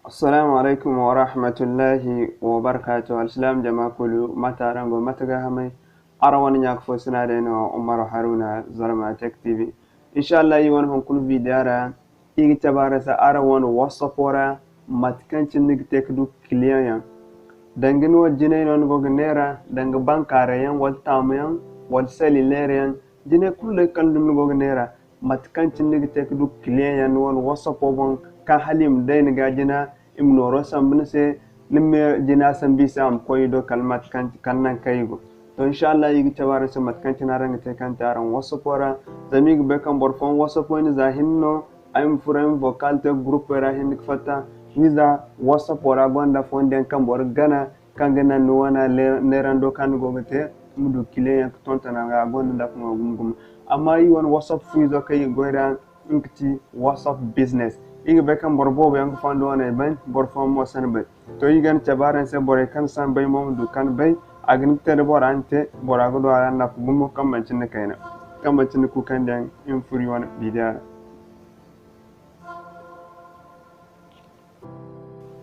Assalamu alaikum wa rahmatullahi wa barakatuh. Al-Islam jama'a kulu matarango mataga hamai arawan yak fo sinade no Umar Haruna Zarma Tech TV. Inshallah yi won hon kulu vidara igi tabara sa arawan wasapora matkancin nig tek du client yan. Dangin wa jinay non go gnera dang bankare yan wal tamyan wal cellulaire yan jinay kullu kandum go gnera matkancin nig tek du client yan won wasapobon ka halim dayn gajina imnoro sambin se nimme jina sambi sam koydo kalmat kannan kaygo to inshallah yigi tabara se matkan tinaranga te kan taran wasopora zamig be kan borfon wasoponi za hinno am furan vocal te groupe ra hin fata wiza wasopora gonda fonden kan bor gana kangana Niwana nerando kan gogete mudu kile tontana ga gonda ko gum amma yi won wasop fuizo kay goira inkti wasop business igi bekan borbo be yang fando ne ban borfo mo san be to yigan tabaran se bore kan san bay mom du kan bay agin tere borante borago do ara na gumo kam mancin ne kayna kam mancin ku kan dan in furi wona bidia.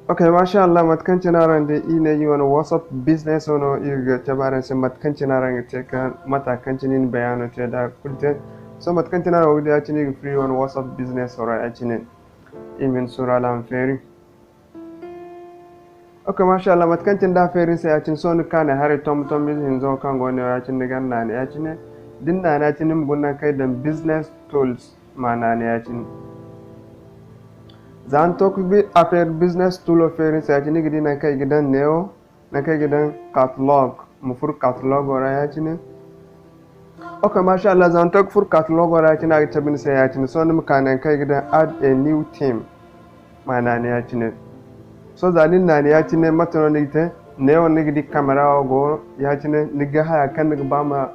Okay, masha Allah matkan cinaran de ine yi wona WhatsApp business ono iga tabaran se matkan cinaran te kan mata kan cinin bayano te da kulte so matkan cinaran wodi a cinin free wona WhatsApp business ora a cinin imin sura lam feri. Okay, masha Allah matkancin da feri sai yacin sonu kana hari tom bizin zo kan gone yacin digan na ne yacin din na na cinin gunna kai dan business tools mana ne yacin zan to ku bi affair business tool feri sai yacin gidi na kai gidan neo na kai gidan catalog mufur catalog ora yacin. Okay, masha Allah zan to fur catalog ora yacin ga tabin sai yacin sonu kana kai gidan add a new theme mana ne yacin so zalin na ne yacin matano nigite ne on nigidi camera go yacin niga haya kan niga bama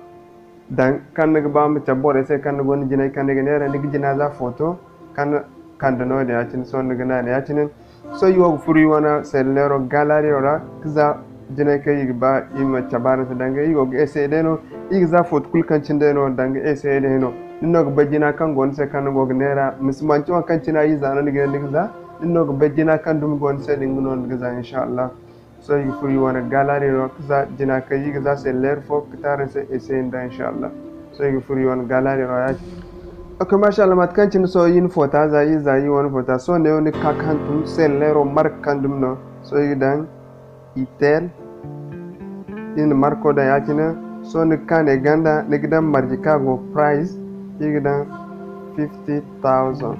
dan kan niga bama tabore sai kan niga ni jinai kan niga ne niga jina za photo kan da no da yacin so niga na ne yacin so yo furi wana sellero gallery ora kiza jinai kai ba ima tabara danga yo ese deno igza photo kul kan cin deno danga ese deno ninno ga bajina kan gon sai kan go gnera mismanci wa kan cina yi zana niga za ninno ga bajina kan dum gon sai dingu non gaza inshallah so yi furi wana gallery ro kiza jina kai yi gaza sai ler fo kitare sai ese inda inshallah so yi furi wana gallery ro ya. Okay, masha Allah matkan cin so yin fota za yi wani fota so ne woni kakantum sai lero markandum no so yi dan itel in marko da yakina so ni kane ganda ni gidan marjika go price yi gidan 50,000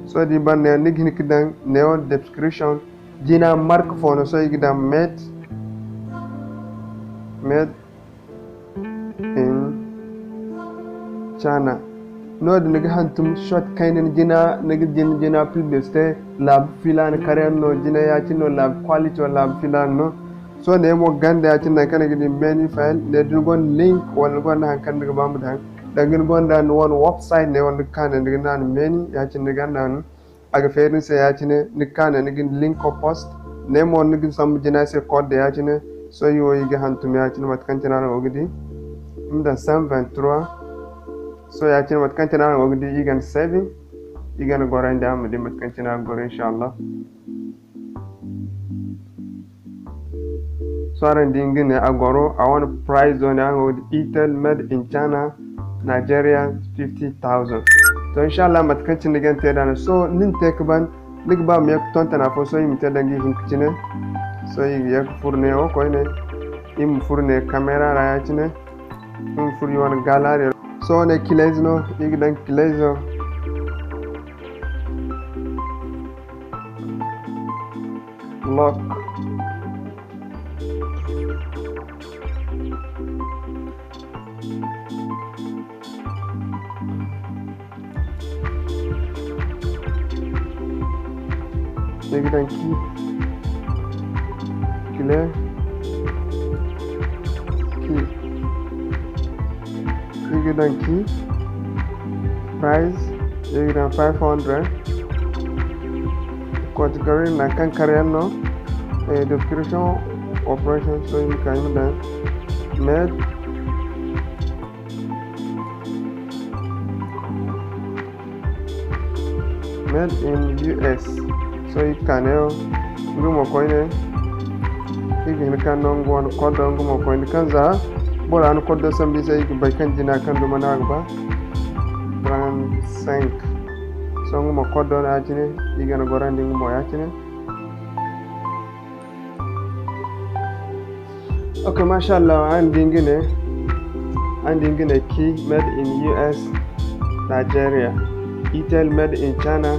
so di ban ne ni gidan ne on description jina mark phone so yi gidan made in China no da niga hantum short kainin jina niga jina publicity lab filan karen no jina yakin no lab quality lab filan no so ne mo ganda yacin nan kana gidi menu file ne dugon link wala gon han kan daga bamu dan dangin gonda no won website ne won kana daga nan menu yacin daga nan aga ferin sai yacin ni kana ni link ko post ne mo ni sam jina sai code yacin so yo yi ga hantum yacin mat kan tana ogidi imda 123 so yacin mat kan tana ogidi igan saving igan goranda am di mat kan tana gor inshallah so aran dingine agoro I want price on Itel made in China Nigeria 50,000 so inshallah matkancin digan tedana so nin tekban nigba me tontana fo so imte dangi hinkine so yak furne o koyne im furne camera ra yacine im furi won gallery so ne kilezno igdan kilezo lock gidan key clear key gidan key price gidan 500 category na kan karen no description operation so you can then made in US so ikaneo ngumo koine igin kan non gon kodo ngumo koine kanza bora an kodo sambi sai bai kan jina kan do managba 35 so ngumo kodo na ajine igana gorandi ngumo yachine. Okay, mashallah, I'm dingine key made in US, Nigeria, Itel made in China,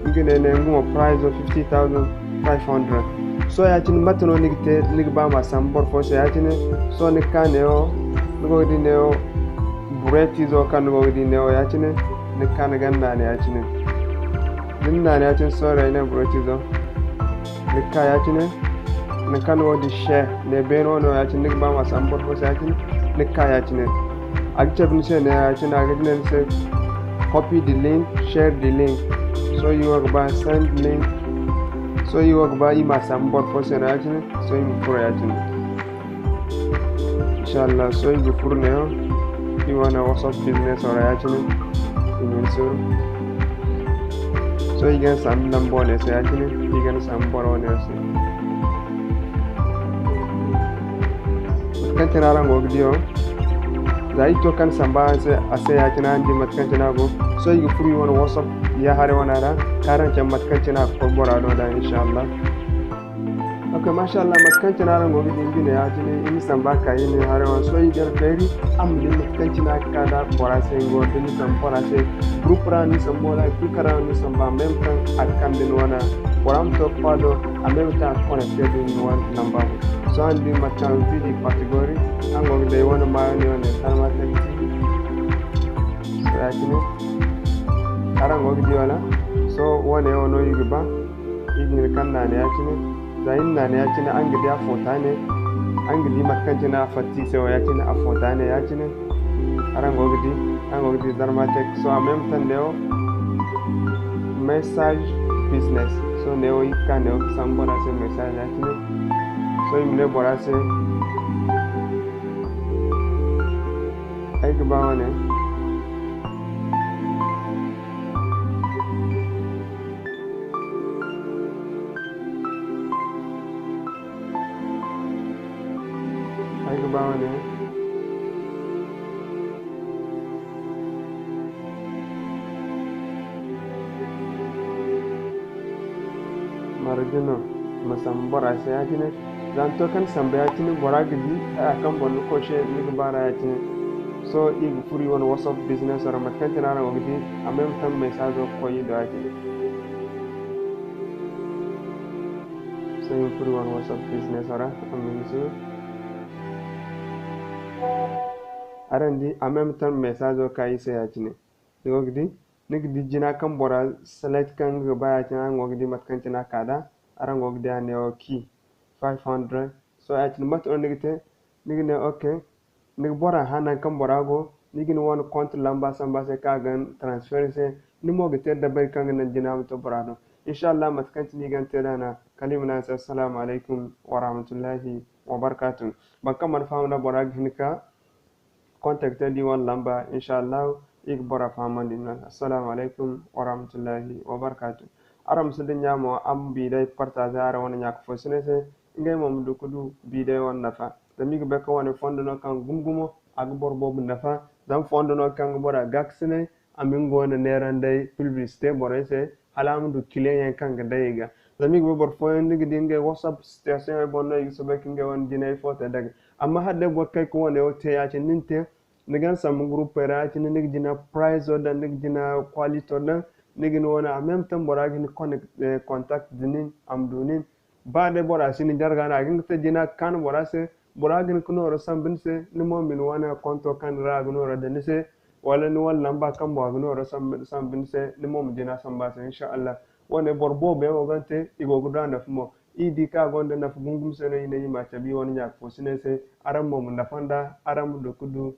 ngine ngumo price of 50,500. So yachine matono nigite nigba masambor for so yachine so ni kaneo ngo di neo bureti zo kan ngo di neo yachine ni kan ganda ne yachine ninna ne yachine so ra ina bureti zo ni ka yachine ni kan wo di share ne beno no yachine nigba masambor for so yachine ni ka yachine agche bunse ne yachine agine se copy the link, share the link, so you work by send link, so you work by ima sambor for so yachine so you for yachine inshallah. So you go for now you wanna WhatsApp business or actually so you get some number actually you get some borrow kan tenara ngogdio zai to kan samba ase actually andi matkan tenago so you go for you wanna WhatsApp ya hare wanara karan jam matkan tena ko borado da inshallah. Okay, mashallah, matkan tenara ngogdi ngine actually in samba kai ne hare wan so you get very amli matkan tena kada borase ngordi ni sam borase group ra ni sambola fikara ni samba même temps akan din wana waram to pado en même temps connected in one number so andi matkan video category angogdi wana ma ni wana Zarma so actually ara ngogdi wala so one ono yuba igni kanna ne actually zain na ne yacine angidi afotane angidi makkanjina afatti se yacine afotane yacine arangogdi Zarma tech so en même temps neo message business so neo ikaneo sambora se message yacine so imne borase ay gbawane bawane marjino masambora se yachine zanto kan sambe yachine boragidi akan bonu koshe ni bara yachine so ig furi won WhatsApp business or matkan tenara ngogdi en même temps message ko yido yachine so ig furi won WhatsApp business ora aminsu arandi en même temps message o kai se yachine ngogdi nigdi jina kan bora select kan go ba yachine ngogdi matkan tina kada arangogdi ane o ki 500 so yachine mat on nigite nigne okay nig bora hanan kan bora go nigin won compte lamba samba se kagan transfer se ni mogite dabay kan nan jina to borado inshallah matkan tini gan tedana kalimuna assalamu alaikum wa rahmatullahi wa barakatuh bakka man fauna bora ginka contacte di wan lamba inshallah ik bora famandi assalamu alaikum wa rahmatullahi wa barakatuh aram sudin nyamo am bi day partage ara wona nyak fo senese ngay mom du ko du bi day won nafa dami ko bekko woni fondono kan gumgumo ak bor bobu nafa dam fondono kan bora gaksene amin gona neranday publicité borese halam du client kan ga dayga dami ko bor fo ndi dinge WhatsApp station e bonno yi so bekki ngay won dinay foto dag amma hadde bo kay ko woni o te ya ci ninte nigan sam groupe ra ci nig dina price o dan nig dina quality o dan nigin wona en même temps bora gin contact dinin amdunin bade bora sini jarga na gin te dina kan bora se bora gin kuno ro sambin se ni mo min wana konto kan ra gno ro den se wala ni wal lamba kan bo gno ro sambin se ni mo dina samba se inshallah wona borbo be o gante igo gudanda fumo idi ka gonda na fugungum se no ina yima tabi woni nyak fo sine se aram mo nafanda aram do kudu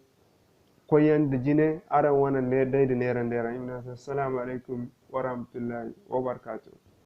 koyen de jine aram wana ne dayde nerandera inna assalamu alaikum wa rahmatullahi wa barakatuh.